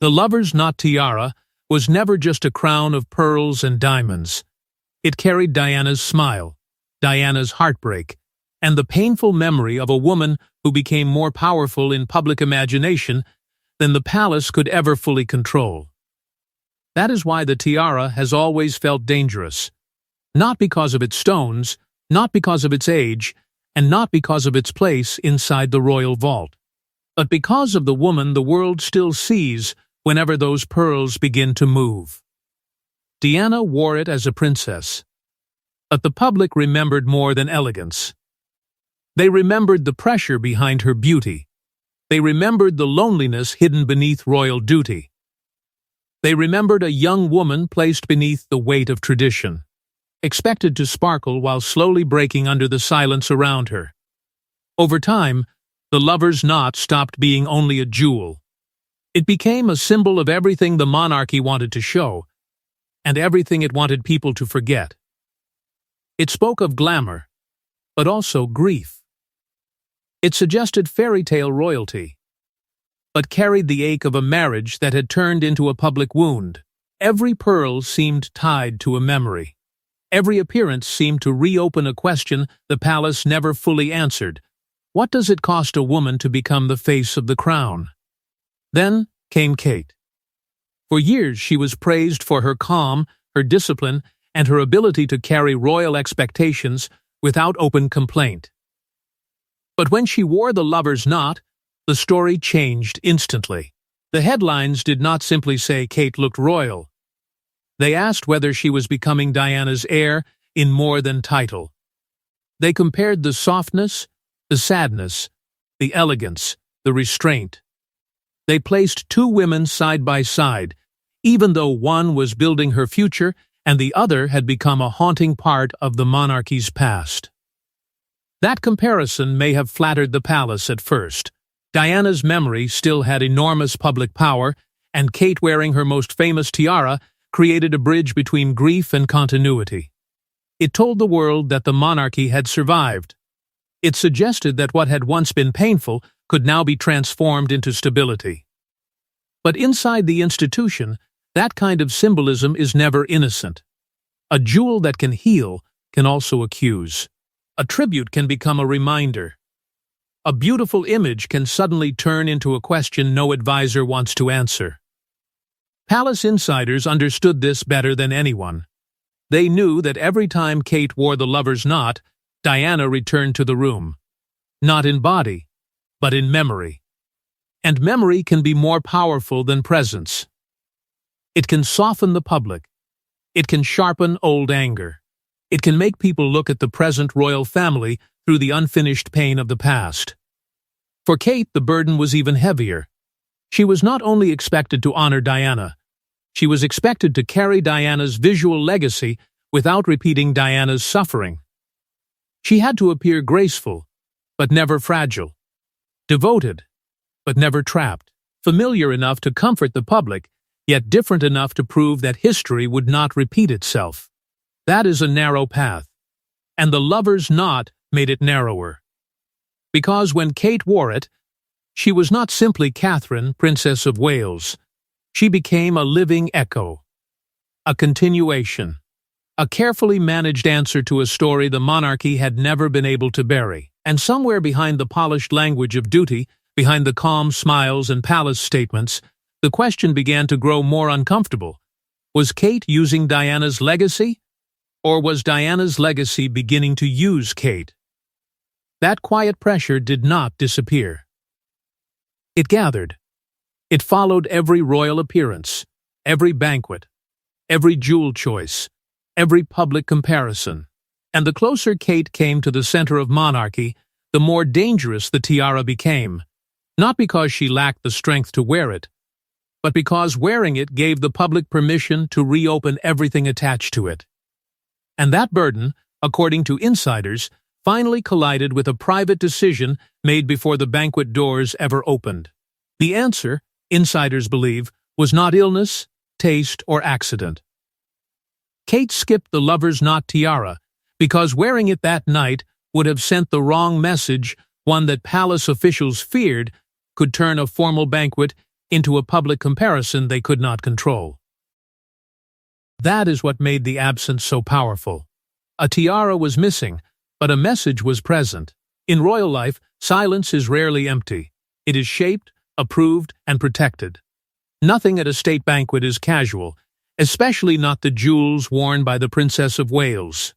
The lover's knot tiara was never just a crown of pearls and diamonds. It carried Diana's smile, Diana's heartbreak, and the painful memory of a woman who became more powerful in public imagination than the palace could ever fully control. That is why the tiara has always felt dangerous. Not because of its stones, not because of its age, and not because of its place inside the royal vault, but because of the woman the world still sees whenever those pearls begin to move. Diana wore it as a princess, but the public remembered more than elegance. They remembered the pressure behind her beauty. They remembered the loneliness hidden beneath royal duty. They remembered a young woman placed beneath the weight of tradition, expected to sparkle while slowly breaking under the silence around her. Over time, the lover's knot stopped being only a jewel. It became a symbol of everything the monarchy wanted to show, and everything it wanted people to forget. It spoke of glamour, but also grief. It suggested fairy tale royalty, but carried the ache of a marriage that had turned into a public wound. Every pearl seemed tied to a memory. Every appearance seemed to reopen a question the palace never fully answered. What does it cost a woman to become the face of the crown? Then came Kate. For years she was praised for her calm, her discipline, and her ability to carry royal expectations without open complaint. But when she wore the lover's knot, the story changed instantly. The headlines did not simply say Kate looked royal. They asked whether she was becoming Diana's heir in more than title. They compared the softness, the sadness, the elegance, the restraint. They placed two women side by side, even though one was building her future and the other had become a haunting part of the monarchy's past. That comparison may have flattered the palace at first. Diana's memory still had enormous public power, and Kate wearing her most famous tiara created a bridge between grief and continuity. It told the world that the monarchy had survived. It suggested that what had once been painful could now be transformed into stability. But inside the institution, that kind of symbolism is never innocent. A jewel that can heal can also accuse. A tribute can become a reminder. A beautiful image can suddenly turn into a question no advisor wants to answer. Palace insiders understood this better than anyone. They knew that every time Kate wore the lover's knot, Diana returned to the room. Not in body, but in memory. And memory can be more powerful than presence. It can soften the public. It can sharpen old anger. It can make people look at the present royal family through the unfinished pain of the past. For Kate, the burden was even heavier. She was not only expected to honor Diana, she was expected to carry Diana's visual legacy without repeating Diana's suffering. She had to appear graceful, but never fragile. Devoted, but never trapped. Familiar enough to comfort the public, yet different enough to prove that history would not repeat itself. That is a narrow path, and the lover's knot made it narrower. Because when Kate wore it, she was not simply Catherine, Princess of Wales. She became a living echo, a continuation, a carefully managed answer to a story the monarchy had never been able to bury. And somewhere behind the polished language of duty, behind the calm smiles and palace statements, the question began to grow more uncomfortable. Was Kate using Diana's legacy? Or was Diana's legacy beginning to use Kate? That quiet pressure did not disappear. It gathered. It followed every royal appearance, every banquet, every jewel choice, every public comparison. And the closer Kate came to the center of monarchy, the more dangerous the tiara became. Not because she lacked the strength to wear it, but because wearing it gave the public permission to reopen everything attached to it. And that burden, according to insiders, finally collided with a private decision made before the banquet doors ever opened. The answer, insiders believe, was not illness, taste, or accident. Kate skipped the lover's knot tiara because wearing it that night would have sent the wrong message, one that palace officials feared could turn a formal banquet into a public comparison they could not control. That is what made the absence so powerful. A tiara was missing, but a message was present. In royal life, silence is rarely empty. It is shaped, approved, and protected. Nothing at a state banquet is casual, especially not the jewels worn by the Princess of Wales.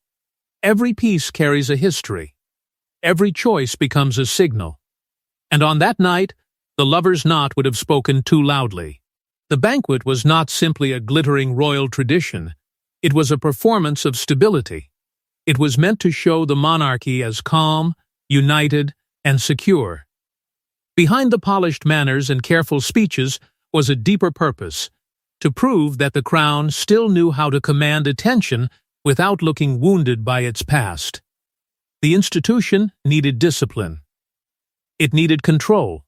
Every piece carries a history. Every choice becomes a signal. And on that night, the lover's knot would have spoken too loudly. The banquet was not simply a glittering royal tradition. It was a performance of stability. It was meant to show the monarchy as calm, united, and secure. Behind the polished manners and careful speeches was a deeper purpose, to prove that the crown still knew how to command attention without looking wounded by its past. The institution needed discipline. It needed control.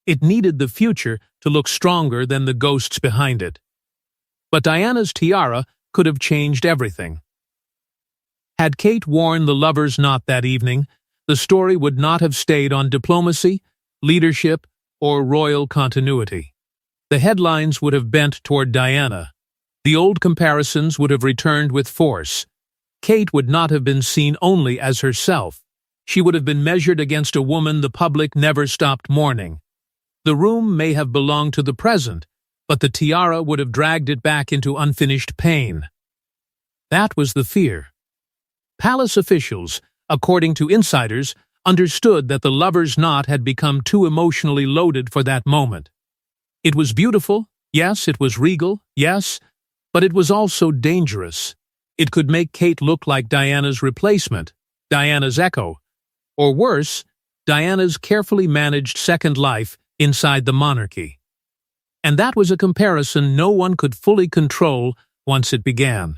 It needed the future to look stronger than the ghosts behind it. But Diana's tiara could have changed everything. Had Kate worn the lover's knot that evening, the story would not have stayed on diplomacy, leadership, or royal continuity. The headlines would have bent toward Diana. The old comparisons would have returned with force. Kate would not have been seen only as herself. She would have been measured against a woman the public never stopped mourning. The room may have belonged to the present, but the tiara would have dragged it back into unfinished pain. That was the fear. Palace officials, according to insiders, understood that the lover's knot had become too emotionally loaded for that moment. It was beautiful, yes, it was regal, yes, but it was also dangerous. It could make Kate look like Diana's replacement, Diana's echo, or worse, Diana's carefully managed second life inside the monarchy. And that was a comparison no one could fully control once it began.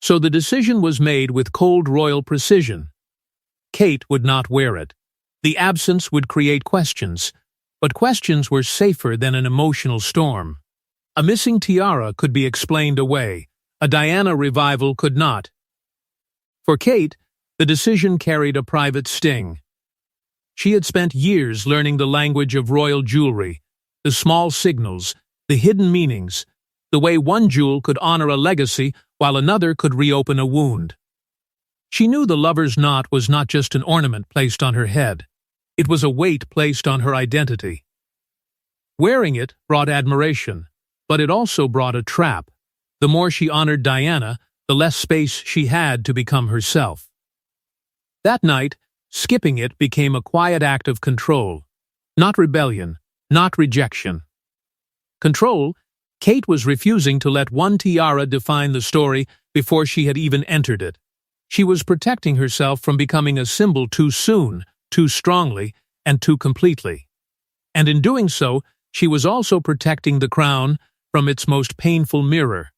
So the decision was made with cold royal precision. Kate would not wear it. The absence would create questions, but questions were safer than an emotional storm. A missing tiara could be explained away. A Diana revival could not. For Kate, the decision carried a private sting. She had spent years learning the language of royal jewelry, the small signals, the hidden meanings, the way one jewel could honor a legacy while another could reopen a wound. She knew the lover's knot was not just an ornament placed on her head. It was a weight placed on her identity. Wearing it brought admiration, but it also brought a trap. The more she honored Diana, the less space she had to become herself. That night, skipping it became a quiet act of control. Not rebellion, not rejection. Control. Kate was refusing to let one tiara define the story before she had even entered it. She was protecting herself from becoming a symbol too soon, too strongly, and too completely. And in doing so, she was also protecting the crown from its most painful mirror.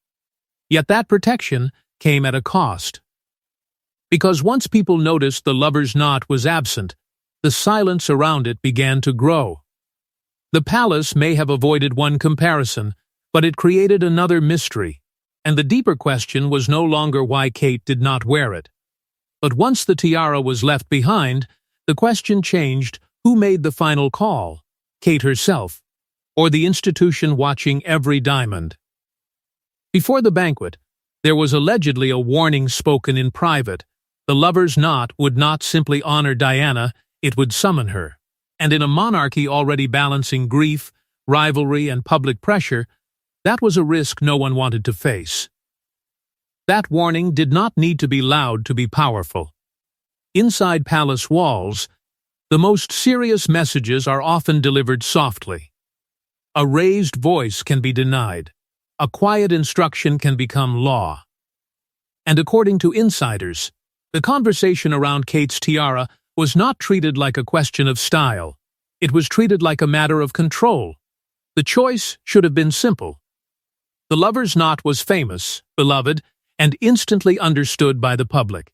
Yet that protection came at a cost. Because once people noticed the lover's knot was absent, the silence around it began to grow. The palace may have avoided one comparison, but it created another mystery, and the deeper question was no longer why Kate did not wear it. But once the tiara was left behind, the question changed: who made the final call? Kate herself, or the institution watching every diamond? Before the banquet, there was allegedly a warning spoken in private. The lover's knot would not simply honor Diana, it would summon her. And in a monarchy already balancing grief, rivalry, and public pressure, that was a risk no one wanted to face. That warning did not need to be loud to be powerful. Inside palace walls, the most serious messages are often delivered softly. A raised voice can be denied. A quiet instruction can become law. And according to insiders, the conversation around Kate's tiara was not treated like a question of style. It was treated like a matter of control. The choice should have been simple. The lover's knot was famous, beloved, and instantly understood by the public.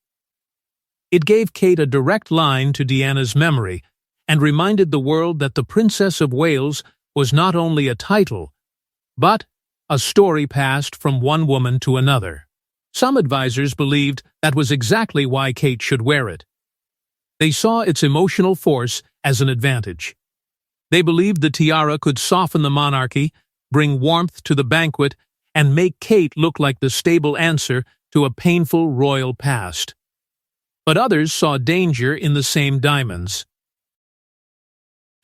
It gave Kate a direct line to Diana's memory and reminded the world that the Princess of Wales was not only a title, but a story passed from one woman to another. Some advisors believed that was exactly why Kate should wear it. They saw its emotional force as an advantage. They believed the tiara could soften the monarchy, bring warmth to the banquet, and make Kate look like the stable answer to a painful royal past. But others saw danger in the same diamonds.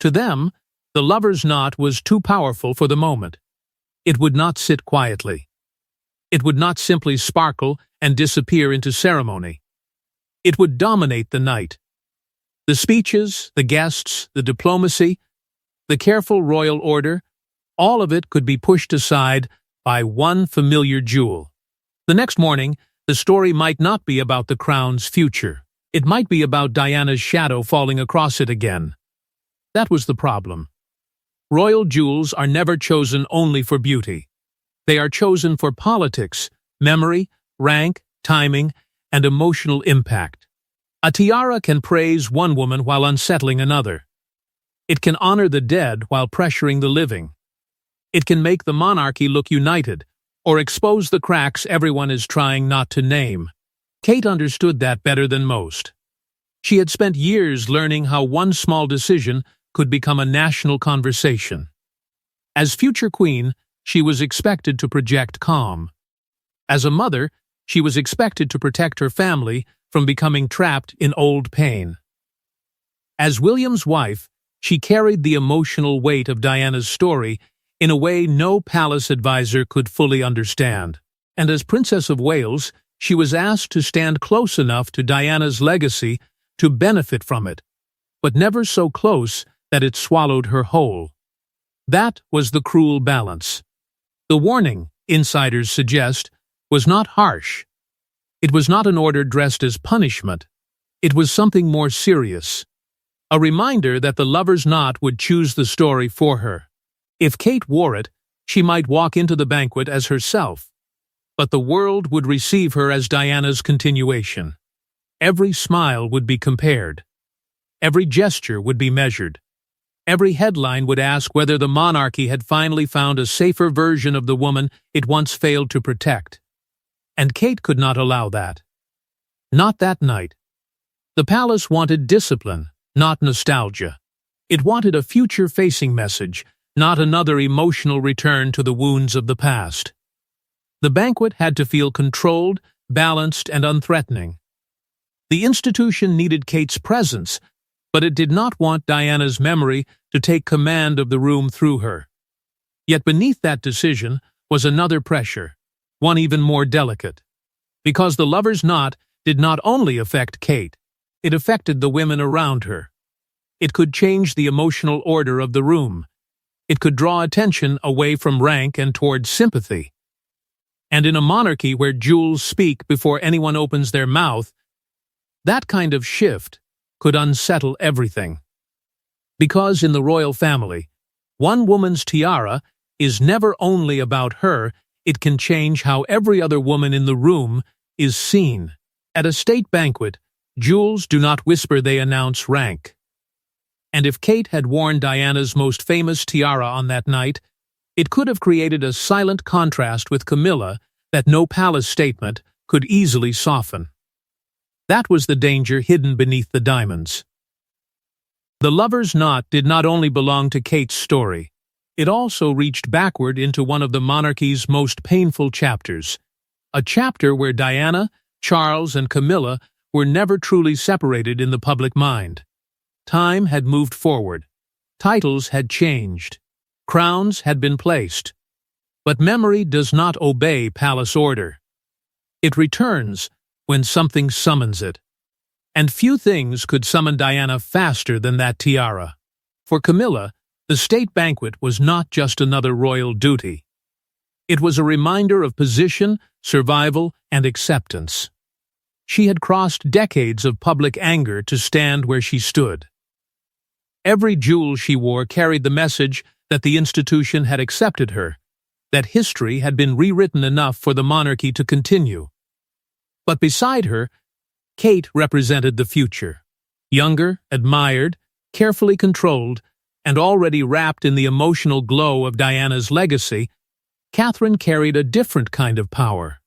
To them, the lover's knot was too powerful for the moment. It would not sit quietly. It would not simply sparkle and disappear into ceremony. It would dominate the night. The speeches, the guests, the diplomacy, the careful royal order, all of it could be pushed aside by one familiar jewel. The next morning, the story might not be about the crown's future. It might be about Diana's shadow falling across it again. That was the problem. Royal jewels are never chosen only for beauty. They are chosen for politics, memory, rank, timing, and emotional impact. A tiara can praise one woman while unsettling another. It can honor the dead while pressuring the living. It can make the monarchy look united, or expose the cracks everyone is trying not to name. Kate understood that better than most. She had spent years learning how one small decision could become a national conversation. As future queen, she was expected to project calm. As a mother, she was expected to protect her family from becoming trapped in old pain. As William's wife, she carried the emotional weight of Diana's story in a way no palace advisor could fully understand. And as Princess of Wales, she was asked to stand close enough to Diana's legacy to benefit from it, but never so close that it swallowed her whole. That was the cruel balance. The warning, insiders suggest, was not harsh. It was not an order dressed as punishment. It was something more serious. A reminder that the lover's knot would choose the story for her. If Kate wore it, she might walk into the banquet as herself, but the world would receive her as Diana's continuation. Every smile would be compared. Every gesture would be measured. Every headline would ask whether the monarchy had finally found a safer version of the woman it once failed to protect. And Kate could not allow that. Not that night. The palace wanted discipline, not nostalgia. It wanted a future-facing message, not another emotional return to the wounds of the past. The banquet had to feel controlled, balanced, and unthreatening. The institution needed Kate's presence, but it did not want Diana's memory to take command of the room through her. Yet beneath that decision was another pressure, one even more delicate. Because the lover's knot did not only affect Kate, it affected the women around her. It could change the emotional order of the room. It could draw attention away from rank and toward sympathy. And in a monarchy where jewels speak before anyone opens their mouth, that kind of shift could unsettle everything. Because in the royal family, one woman's tiara is never only about her, it can change how every other woman in the room is seen. At a state banquet, jewels do not whisper, they announce rank. And if Kate had worn Diana's most famous tiara on that night, it could have created a silent contrast with Camilla that no palace statement could easily soften. That was the danger hidden beneath the diamonds. The lover's knot did not only belong to Kate's story. It also reached backward into one of the monarchy's most painful chapters, a chapter where Diana, Charles, and Camilla were never truly separated in the public mind. Time had moved forward. Titles had changed. Crowns had been placed. But memory does not obey palace order. It returns when something summons it. And few things could summon Diana faster than that tiara. For Camilla, the state banquet was not just another royal duty. It was a reminder of position, survival, and acceptance. She had crossed decades of public anger to stand where she stood. Every jewel she wore carried the message that the institution had accepted her, that history had been rewritten enough for the monarchy to continue. But beside her, Kate represented the future. Younger, admired, carefully controlled, and already wrapped in the emotional glow of Diana's legacy, Catherine carried a different kind of power.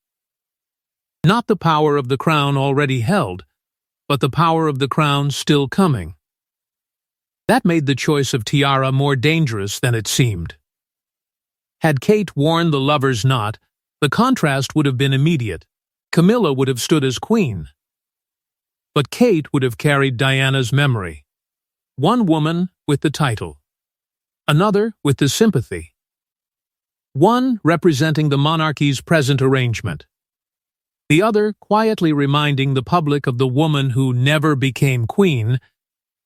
Not the power of the crown already held, but the power of the crown still coming. That made the choice of Tiara more dangerous than it seemed. Had Kate worn the lover's knot, the contrast would have been immediate. Camilla would have stood as queen. But Kate would have carried Diana's memory. One woman with the title. Another with the sympathy. One representing the monarchy's present arrangement. The other quietly reminding the public of the woman who never became queen,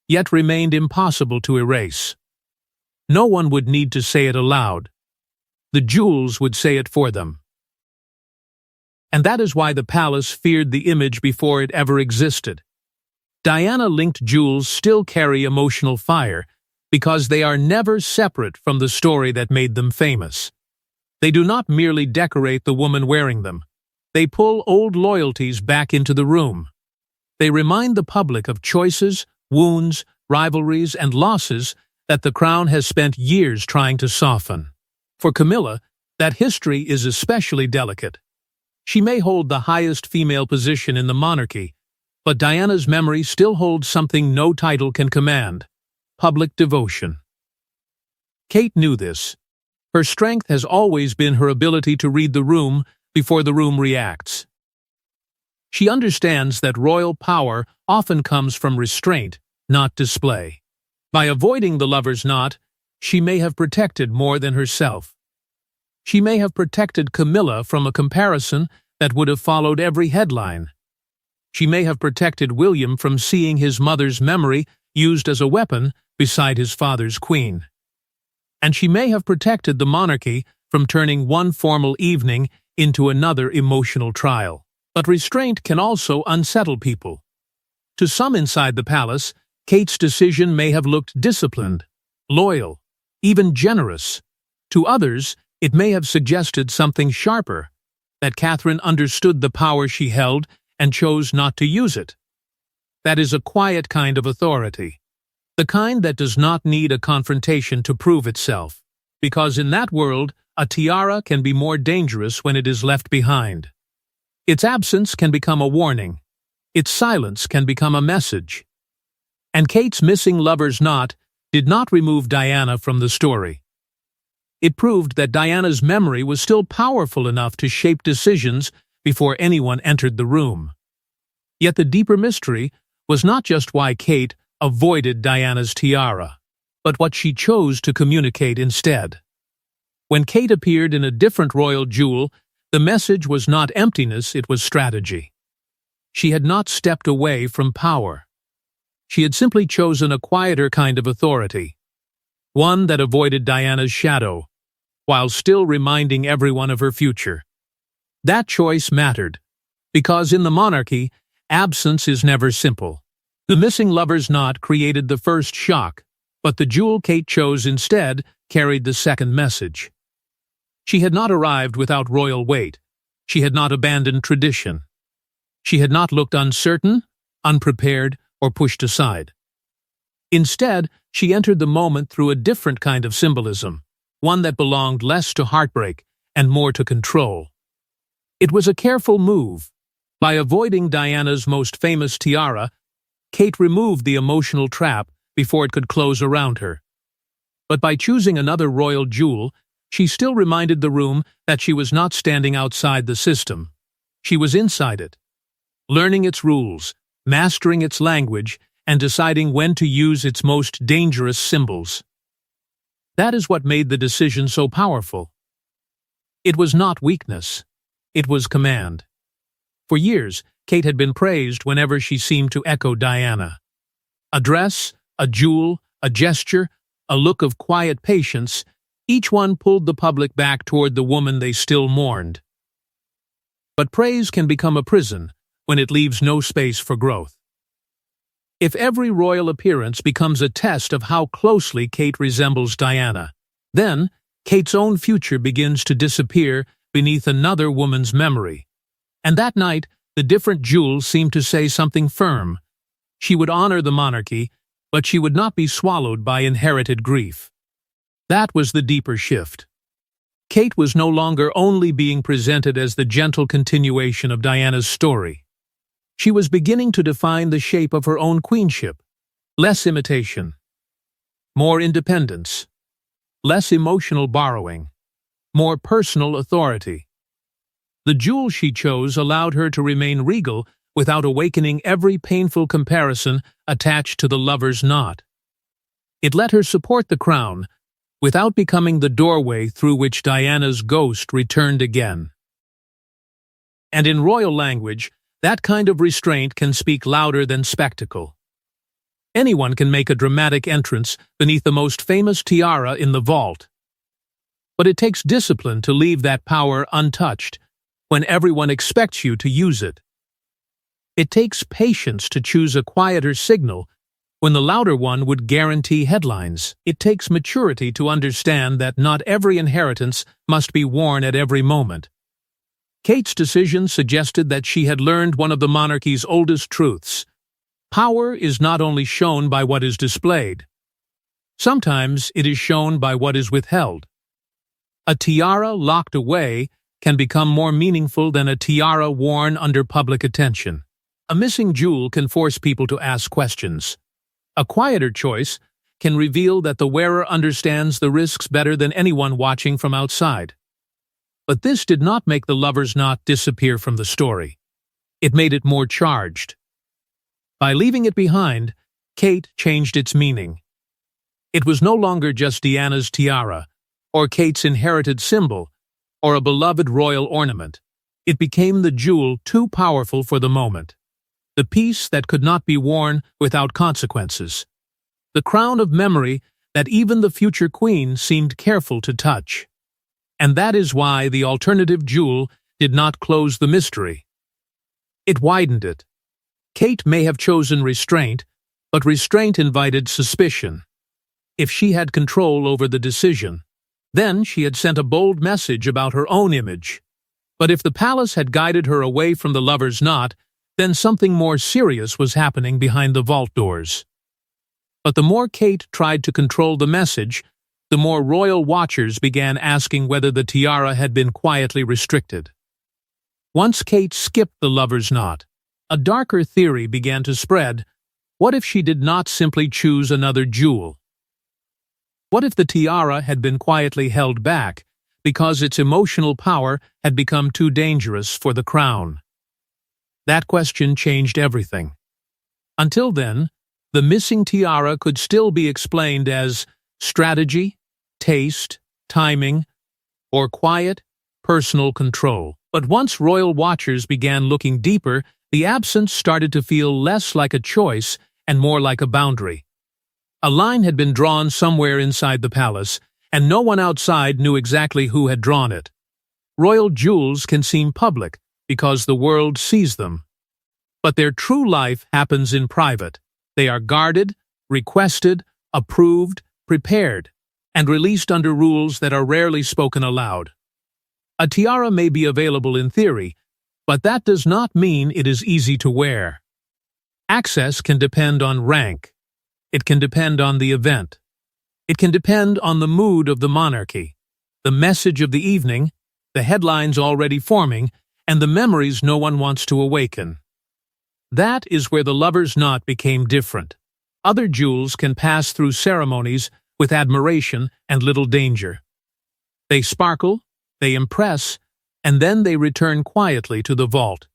yet remained impossible to erase. No one would need to say it aloud. The jewels would say it for them. And that is why the palace feared the image before it ever existed. Diana-linked jewels still carry emotional fire because they are never separate from the story that made them famous. They do not merely decorate the woman wearing them. They pull old loyalties back into the room. They remind the public of choices, wounds, rivalries, and losses that the crown has spent years trying to soften. For Camilla, that history is especially delicate. She may hold the highest female position in the monarchy, but Diana's memory still holds something no title can command: public devotion. Kate knew this. Her strength has always been her ability to read the room before the room reacts. She understands that royal power often comes from restraint, not display. By avoiding the lover's knot, she may have protected more than herself. She may have protected Camilla from a comparison that would have followed every headline. She may have protected William from seeing his mother's memory used as a weapon beside his father's queen. And she may have protected the monarchy from turning one formal evening into another emotional trial. But restraint can also unsettle people. To some inside the palace, Kate's decision may have looked disciplined, loyal, even generous. To others, it may have suggested something sharper, that Catherine understood the power she held and chose not to use it. That is a quiet kind of authority, the kind that does not need a confrontation to prove itself, because in that world, a tiara can be more dangerous when it is left behind. Its absence can become a warning. Its silence can become a message. And Kate's missing lover's knot did not remove Diana from the story. It proved that Diana's memory was still powerful enough to shape decisions before anyone entered the room. Yet the deeper mystery was not just why Kate avoided Diana's tiara, but what she chose to communicate instead. When Kate appeared in a different royal jewel, the message was not emptiness, it was strategy. She had not stepped away from power. She had simply chosen a quieter kind of authority, one that avoided Diana's shadow, while still reminding everyone of her future. That choice mattered, because in the monarchy, absence is never simple. The missing lover's knot created the first shock, but the jewel Kate chose instead carried the second message. She had not arrived without royal weight. She had not abandoned tradition. She had not looked uncertain, unprepared, or pushed aside. Instead, she entered the moment through a different kind of symbolism, one that belonged less to heartbreak and more to control. It was a careful move. By avoiding Diana's most famous tiara, Kate removed the emotional trap before it could close around her. But by choosing another royal jewel, she still reminded the room that she was not standing outside the system. She was inside it, learning its rules, mastering its language, and deciding when to use its most dangerous symbols. That is what made the decision so powerful. It was not weakness. It was command. For years, Kate had been praised whenever she seemed to echo Diana. A dress, a jewel, a gesture, a look of quiet patience, each one pulled the public back toward the woman they still mourned. But praise can become a prison when it leaves no space for growth. If every royal appearance becomes a test of how closely Kate resembles Diana, then Kate's own future begins to disappear beneath another woman's memory. And that night, the different jewels seemed to say something firm. She would honor the monarchy, but she would not be swallowed by inherited grief. That was the deeper shift. Kate was no longer only being presented as the gentle continuation of Diana's story. She was beginning to define the shape of her own queenship. Less imitation, more independence, less emotional borrowing, more personal authority. The jewel she chose allowed her to remain regal without awakening every painful comparison attached to the lover's knot. It let her support the crown without becoming the doorway through which Diana's ghost returned again. And in royal language, that kind of restraint can speak louder than spectacle. Anyone can make a dramatic entrance beneath the most famous tiara in the vault. But it takes discipline to leave that power untouched when everyone expects you to use it. It takes patience to choose a quieter signal when the louder one would guarantee headlines. It takes maturity to understand that not every inheritance must be worn at every moment. Kate's decision suggested that she had learned one of the monarchy's oldest truths. Power is not only shown by what is displayed. Sometimes it is shown by what is withheld. A tiara locked away can become more meaningful than a tiara worn under public attention. A missing jewel can force people to ask questions. A quieter choice can reveal that the wearer understands the risks better than anyone watching from outside. But this did not make the lover's knot disappear from the story. It made it more charged. By leaving it behind, Kate changed its meaning. It was no longer just Diana's tiara, or Kate's inherited symbol, or a beloved royal ornament. It became the jewel too powerful for the moment. The piece that could not be worn without consequences. The crown of memory that even the future queen seemed careful to touch. And that is why the alternative jewel did not close the mystery. It widened it. Kate may have chosen restraint, but restraint invited suspicion. If she had control over the decision, then she had sent a bold message about her own image. But if the palace had guided her away from the lover's knot, then something more serious was happening behind the vault doors. But the more Kate tried to control the message, the more royal watchers began asking whether the tiara had been quietly restricted. Once Kate skipped the lover's knot, a darker theory began to spread. What if she did not simply choose another jewel? What if the tiara had been quietly held back because its emotional power had become too dangerous for the crown? That question changed everything. Until then, the missing tiara could still be explained as strategy, taste, timing, or quiet, personal control. But once royal watchers began looking deeper, the absence started to feel less like a choice and more like a boundary. A line had been drawn somewhere inside the palace, and no one outside knew exactly who had drawn it. Royal jewels can seem public because the world sees them. But their true life happens in private. They are guarded, requested, approved, prepared, and released under rules that are rarely spoken aloud. A tiara may be available in theory, but that does not mean it is easy to wear. Access can depend on rank. It can depend on the event. It can depend on the mood of the monarchy, the message of the evening, the headlines already forming, and the memories no one wants to awaken. That is where the lover's knot became different. Other jewels can pass through ceremonies with admiration and little danger. They sparkle, they impress, and then they return quietly to the vault.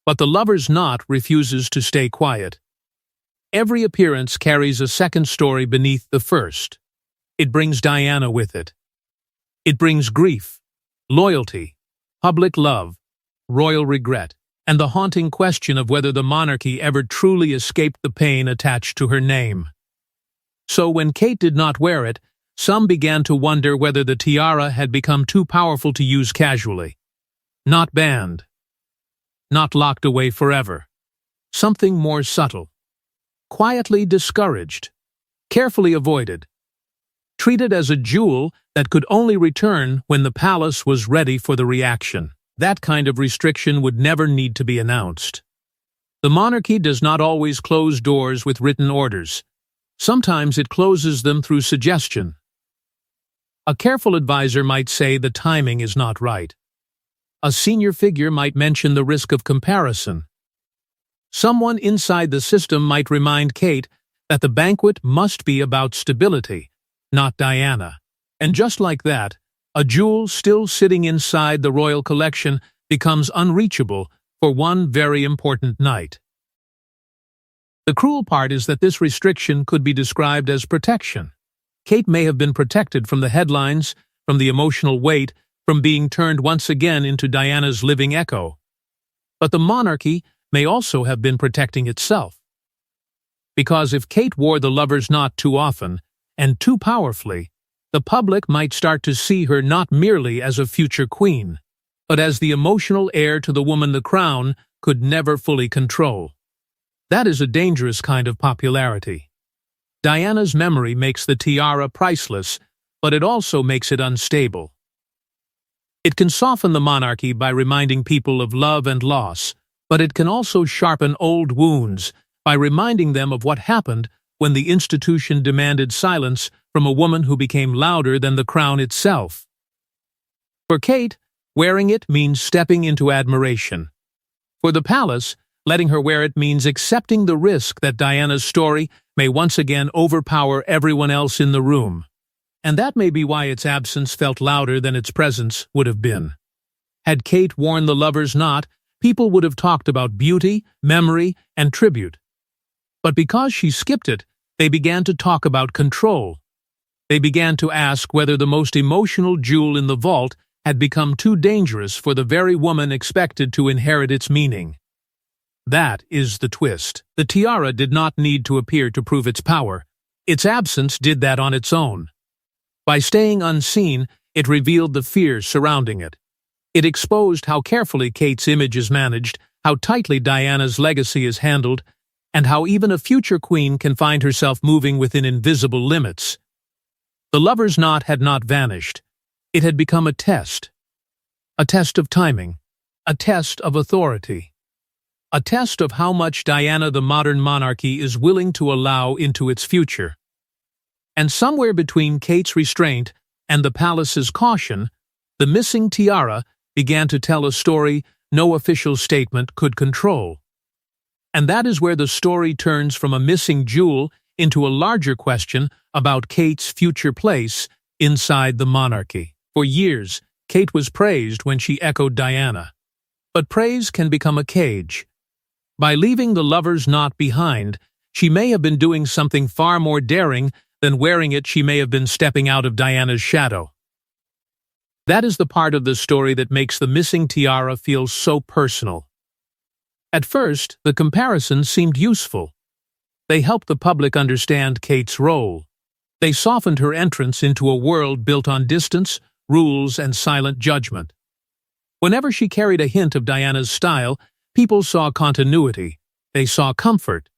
But the lover's knot refuses to stay quiet. Every appearance carries a second story beneath the first. It brings Diana with it. It brings grief, loyalty, public love, royal regret, and the haunting question of whether the monarchy ever truly escaped the pain attached to her name. So when Kate did not wear it, some began to wonder whether the tiara had become too powerful to use casually. Not banned. Not locked away forever. Something more subtle. Quietly discouraged. Carefully avoided. Treated as a jewel that could only return when the palace was ready for the reaction. That kind of restriction would never need to be announced. The monarchy does not always close doors with written orders. Sometimes it closes them through suggestion. A careful advisor might say the timing is not right. A senior figure might mention the risk of comparison. Someone inside the system might remind Kate that the banquet must be about stability, not Diana. And just like that, a jewel still sitting inside the royal collection becomes unreachable for one very important night. The cruel part is that this restriction could be described as protection. Kate may have been protected from the headlines, from the emotional weight, from being turned once again into Diana's living echo. But the monarchy may also have been protecting itself. Because if Kate wore the lover's knot too often, and too powerfully, the public might start to see her not merely as a future queen, but as the emotional heir to the woman the crown could never fully control. That is a dangerous kind of popularity. Diana's memory makes the tiara priceless, but it also makes it unstable. It can soften the monarchy by reminding people of love and loss, but it can also sharpen old wounds by reminding them of what happened when the institution demanded silence from a woman who became louder than the crown itself. For Kate, wearing it means stepping into admiration. For the palace, letting her wear it means accepting the risk that Diana's story may once again overpower everyone else in the room. And that may be why its absence felt louder than its presence would have been. Had Kate worn the lover's knot, people would have talked about beauty, memory, and tribute. But because she skipped it, they began to talk about control. They began to ask whether the most emotional jewel in the vault had become too dangerous for the very woman expected to inherit its meaning. That is the twist. The tiara did not need to appear to prove its power. Its absence did that on its own. By staying unseen, it revealed the fears surrounding it. It exposed how carefully Kate's image is managed, how tightly Diana's legacy is handled, and how even a future queen can find herself moving within invisible limits. The lover's knot had not vanished. It had become a test of timing, a test of authority, a test of how much Diana the modern monarchy is willing to allow into its future. And somewhere between Kate's restraint and the palace's caution, the missing tiara began to tell a story no official statement could control. And that is where the story turns from a missing jewel into a larger question about Kate's future place inside the monarchy. For years, Kate was praised when she echoed Diana. But praise can become a cage. By leaving the lover's knot behind, she may have been doing something far more daring than wearing it. She may have been stepping out of Diana's shadow. That is the part of the story that makes the missing tiara feel so personal. At first, the comparisons seemed useful. They helped the public understand Kate's role. They softened her entrance into a world built on distance, rules, and silent judgment. Whenever she carried a hint of Diana's style, people saw continuity. They saw comfort.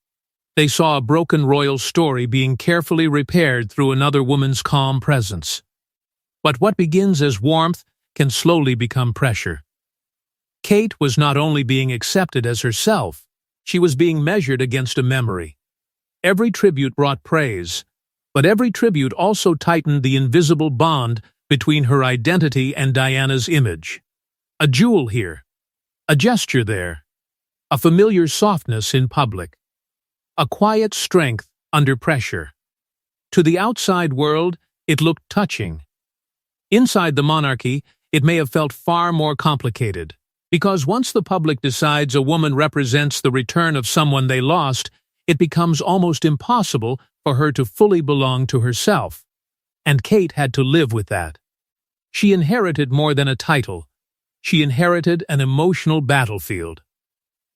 They saw a broken royal story being carefully repaired through another woman's calm presence. But what begins as warmth can slowly become pressure. Kate was not only being accepted as herself, she was being measured against a memory. Every tribute brought praise, but every tribute also tightened the invisible bond between her identity and Diana's image. A jewel here, a gesture there, a familiar softness in public, a quiet strength under pressure. To the outside world, it looked touching. Inside the monarchy, it may have felt far more complicated, because once the public decides a woman represents the return of someone they lost, it becomes almost impossible for her to fully belong to herself. And Kate had to live with that. She inherited more than a title. She inherited an emotional battlefield.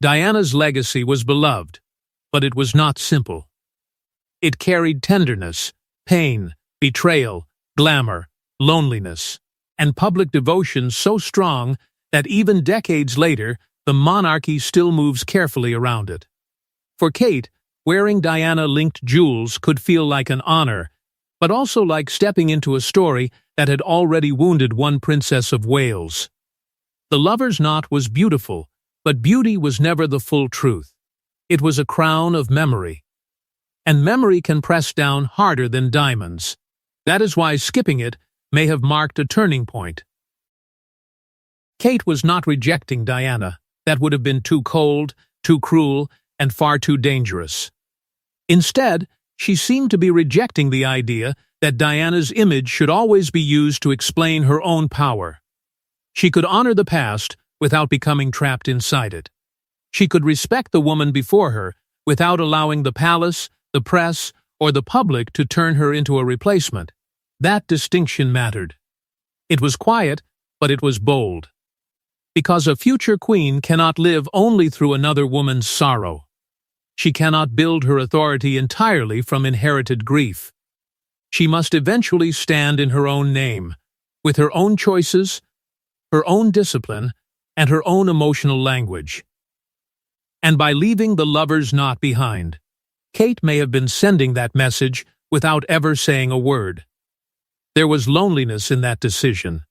Diana's legacy was beloved, but it was not simple. It carried tenderness, pain, betrayal, glamour, loneliness, and public devotion so strong that even decades later, the monarchy still moves carefully around it. For Kate, wearing Diana-linked jewels could feel like an honor, but also like stepping into a story that had already wounded one princess of Wales. The lover's knot was beautiful, but beauty was never the full truth. It was a crown of memory. And memory can press down harder than diamonds. That is why skipping it may have marked a turning point. Kate was not rejecting Diana. That would have been too cold, too cruel, and far too dangerous. Instead, She seemed to be rejecting the idea that Diana's image should always be used to explain her own power. She could honor the past without becoming trapped inside it. She could respect the woman before her without allowing the palace, the press, or the public to turn her into a replacement. That distinction mattered. It was quiet, but it was bold. Because a future queen cannot live only through another woman's sorrow. She cannot build her authority entirely from inherited grief. She must eventually stand in her own name, with her own choices, her own discipline, and her own emotional language. And by leaving the lover's knot behind, Kate may have been sending that message without ever saying a word. There was loneliness in that decision.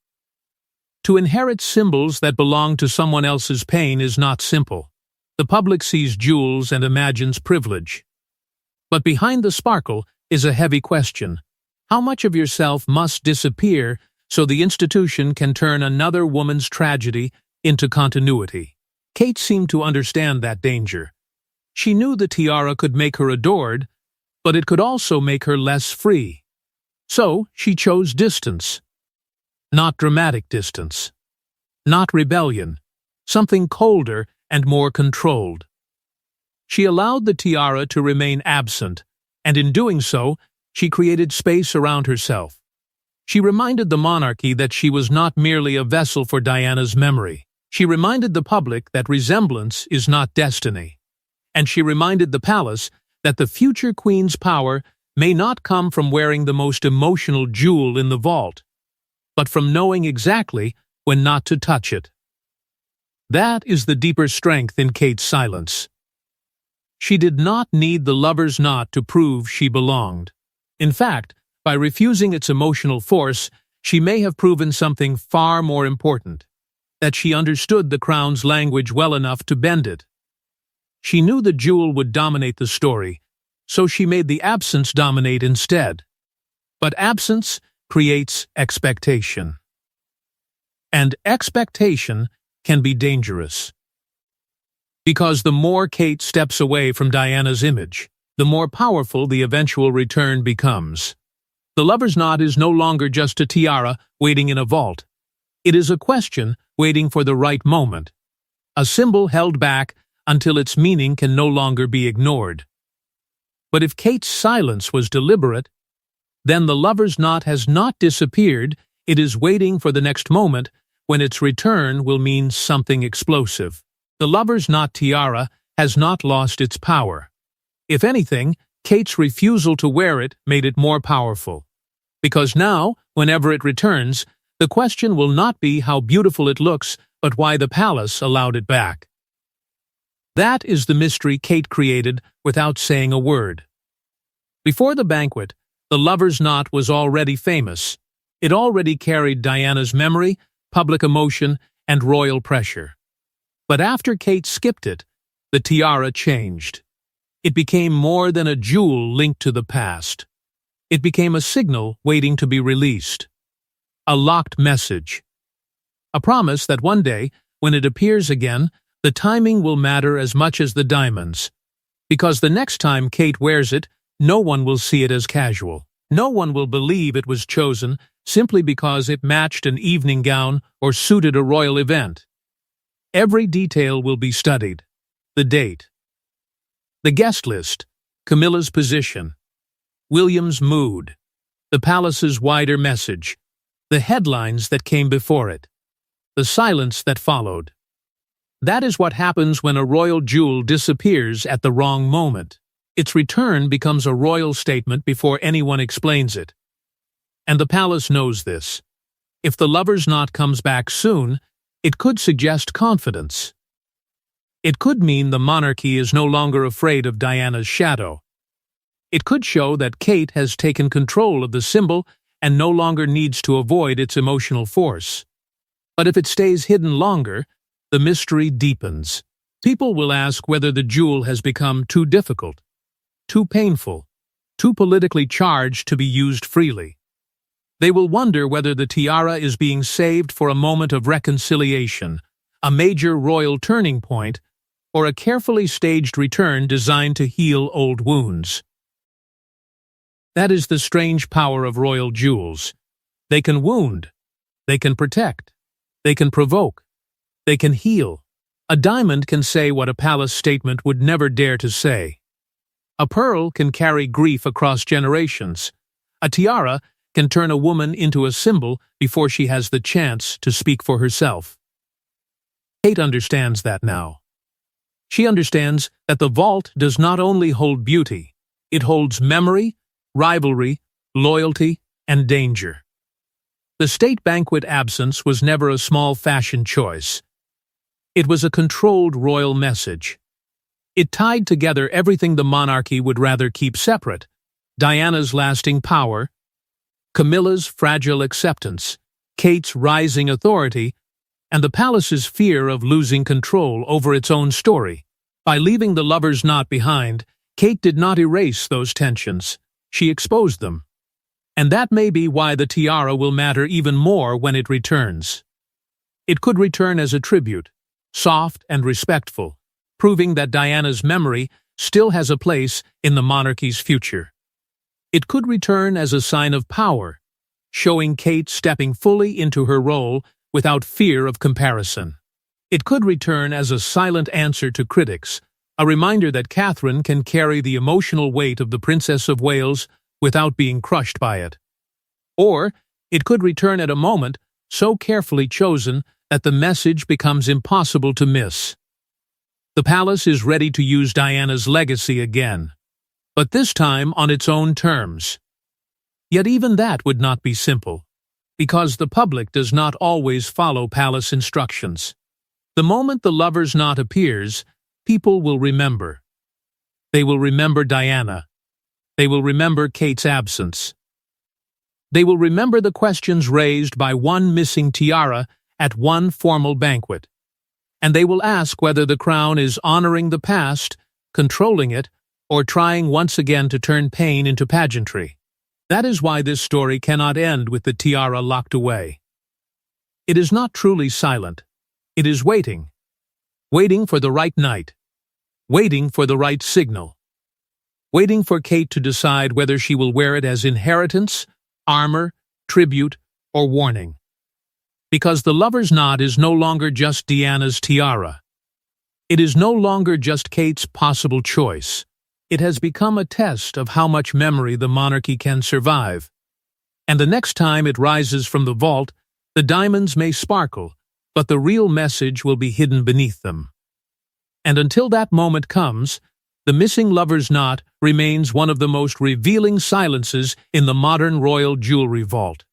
To inherit symbols that belong to someone else's pain is not simple. The public sees jewels and imagines privilege. But behind the sparkle is a heavy question. How much of yourself must disappear so the institution can turn another woman's tragedy into continuity? Kate seemed to understand that danger. She knew the tiara could make her adored, but it could also make her less free. So she chose distance. Not dramatic distance. Not rebellion. Something colder and more controlled. She allowed the tiara to remain absent, and in doing so, she created space around herself. She reminded the monarchy that she was not merely a vessel for Diana's memory. She reminded the public that resemblance is not destiny. And she reminded the palace that the future queen's power may not come from wearing the most emotional jewel in the vault, but from knowing exactly when not to touch it. That is the deeper strength in Kate's silence. She did not need the lover's knot to prove she belonged. In fact, by refusing its emotional force, she may have proven something far more important, that she understood the crown's language well enough to bend it. She knew the jewel would dominate the story, so she made the absence dominate instead. But absence creates expectation. And expectation can be dangerous. Because the more Kate steps away from Diana's image, the more powerful the eventual return becomes. The lover's knot is no longer just a tiara waiting in a vault. It is a question waiting for the right moment, a symbol held back until its meaning can no longer be ignored. But if Kate's silence was deliberate, then the lover's knot has not disappeared, it is waiting for the next moment when its return will mean something explosive. The lover's knot tiara has not lost its power. If anything, Kate's refusal to wear it made it more powerful. Because now, whenever it returns, the question will not be how beautiful it looks, but why the palace allowed it back. That is the mystery Kate created without saying a word. Before the banquet, the lover's knot was already famous. It already carried Diana's memory, public emotion, and royal pressure. But after Kate skipped it, the tiara changed. It became more than a jewel linked to the past. It became a signal waiting to be released. A locked message. A promise that one day, when it appears again, the timing will matter as much as the diamonds. Because the next time Kate wears it, no one will see it as casual. No one will believe it was chosen simply because it matched an evening gown or suited a royal event. Every detail will be studied. The date. The guest list. Camilla's position. William's mood. The palace's wider message. The headlines that came before it. The silence that followed. That is what happens when a royal jewel disappears at the wrong moment. Its return becomes a royal statement before anyone explains it. And the palace knows this. If the lover's knot comes back soon, it could suggest confidence. It could mean the monarchy is no longer afraid of Diana's shadow. It could show that Kate has taken control of the symbol and no longer needs to avoid its emotional force. But if it stays hidden longer, the mystery deepens. People will ask whether the jewel has become too difficult, too painful, too politically charged to be used freely. They will wonder whether the tiara is being saved for a moment of reconciliation, a major royal turning point, or a carefully staged return designed to heal old wounds. That is the strange power of royal jewels. They can wound, they can protect, they can provoke, they can heal. A diamond can say what a palace statement would never dare to say. A pearl can carry grief across generations. A tiara can turn a woman into a symbol before she has the chance to speak for herself. Kate understands that now. She understands that the vault does not only hold beauty, it holds memory, rivalry, loyalty, and danger. The state banquet absence was never a small fashion choice. It was a controlled royal message. It tied together everything the monarchy would rather keep separate: Diana's lasting power, Camilla's fragile acceptance, Kate's rising authority, and the palace's fear of losing control over its own story. By leaving the lover's knot behind, Kate did not erase those tensions. She exposed them. And that may be why the tiara will matter even more when it returns. It could return as a tribute, soft and respectful, proving that Diana's memory still has a place in the monarchy's future. It could return as a sign of power, showing Kate stepping fully into her role without fear of comparison. It could return as a silent answer to critics, a reminder that Catherine can carry the emotional weight of the Princess of Wales without being crushed by it. Or it could return at a moment so carefully chosen that the message becomes impossible to miss. The palace is ready to use Diana's legacy again, but this time on its own terms. Yet even that would not be simple, because the public does not always follow palace instructions. The moment the lover's knot appears, people will remember. They will remember Diana. They will remember Kate's absence. They will remember the questions raised by one missing tiara at one formal banquet. And they will ask whether the crown is honoring the past, controlling it, or trying once again to turn pain into pageantry. That is why this story cannot end with the tiara locked away. It is not truly silent. It is waiting. Waiting for the right night. Waiting for the right signal. Waiting for Kate to decide whether she will wear it as inheritance, armor, tribute, or warning. Because the lover's knot is no longer just Diana's tiara. It is no longer just Kate's possible choice. It has become a test of how much memory the monarchy can survive. And the next time it rises from the vault, the diamonds may sparkle, but the real message will be hidden beneath them. And until that moment comes, the missing lover's knot remains one of the most revealing silences in the modern royal jewelry vault.